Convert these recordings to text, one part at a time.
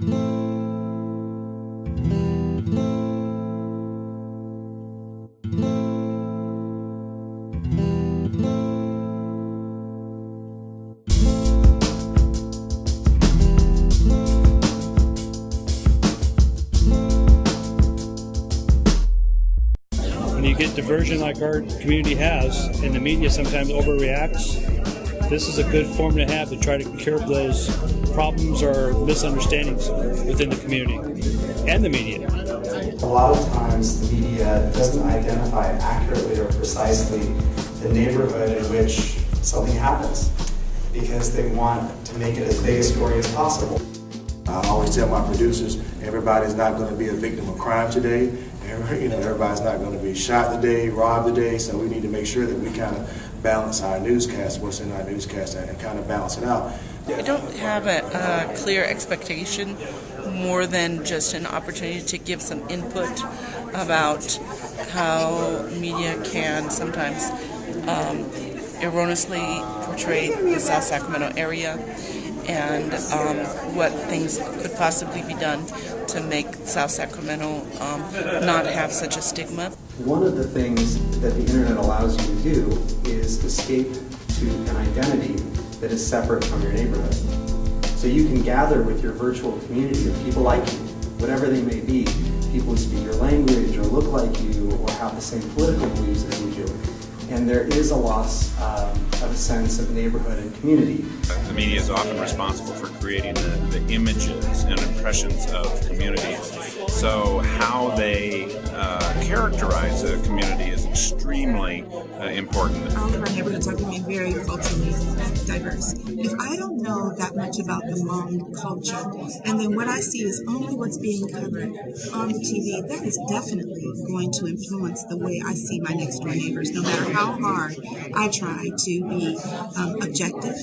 When you get diversion like our community has, and the media sometimes overreacts, this is a good form to have to try to curb those problems or misunderstandings within the community and the media. A lot of times the media doesn't identify accurately or precisely the neighborhood in which something happens because they want to make it as big a story as possible. I always tell my producers, everybody's not going to be a victim of crime today. Everybody's not going to be shot today, robbed today, so we need to make sure that we kind of balance our newscast, what's in our newscast, and kind of balance it out. I don't have a clear expectation more than just an opportunity to give some input about how media can sometimes erroneously portray the South Sacramento area and what things could possibly be done to make South Sacramento not have such a stigma. One of the things that the internet allows you to do is escape to an identity that is separate from your neighborhood. So you can gather with your virtual community of people like you, whatever they may be, people who speak your language or look like you or have the same political beliefs as you do. And there is a loss of a sense of neighborhood and community. The media is often responsible for creating the images and impressions of communities. So how they characterize a community is extremely important. All of our neighborhoods are becoming very culturally diverse. If I don't know that much about the Hmong culture, and then what I see is only what's being covered on the TV, that is definitely going to influence the way I see my next door neighbors, no matter how hard I try to be objective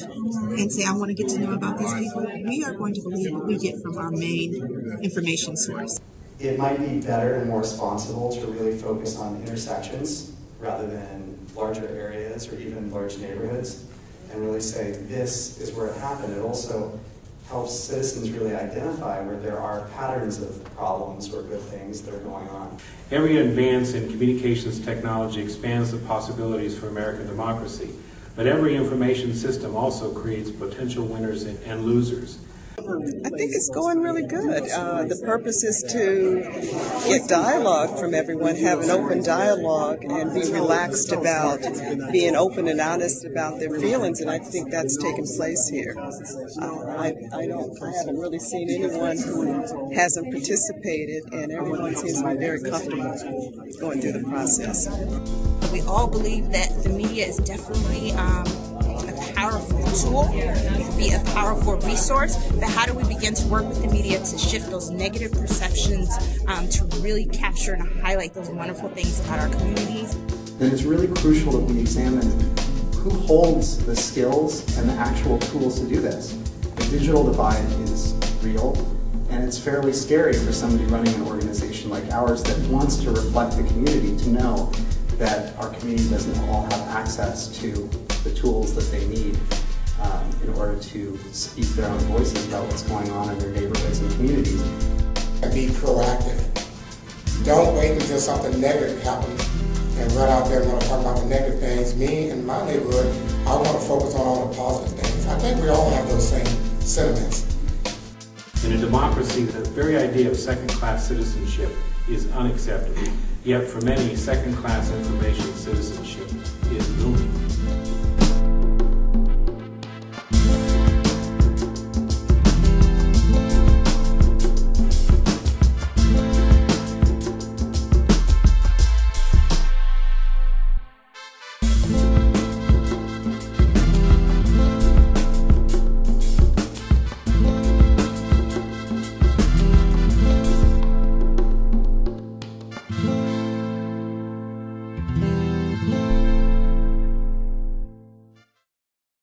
and say I want to get to know about these people. We are going to believe what we get from our main information source. It might be better and more responsible to really focus on intersections rather than larger areas or even large neighborhoods and really say this is where it happened. It also helps citizens really identify where there are patterns of problems or good things that are going on. Every advance in communications technology expands the possibilities for American democracy, but every information system also creates potential winners and losers. I think it's going really good. The purpose is to get dialogue from everyone, have an open dialogue, and be relaxed about being open and honest about their feelings, and I think that's taken place here. I haven't really seen anyone who hasn't participated, and everyone seems to be very comfortable going through the process. We all believe that the media is definitely a powerful tool, it can be a powerful resource, but how do we begin to work with the media to shift those negative perceptions to really capture and highlight those wonderful things about our communities? And it's really crucial that we examine who holds the skills and the actual tools to do this. The digital divide is real, and it's fairly scary for somebody running an organization like ours that wants to reflect the community to know that our community doesn't all have access to the tools that they need in order to speak their own voices about what's going on in their neighborhoods and communities. Be proactive. Don't wait until something negative happens and run out there and want to talk about the negative things. Me and my neighborhood, I want to focus on all the positive things. I think we all have those same sentiments. In a democracy, the very idea of second-class citizenship is unacceptable. Yet for many, second-class information citizenship is looming.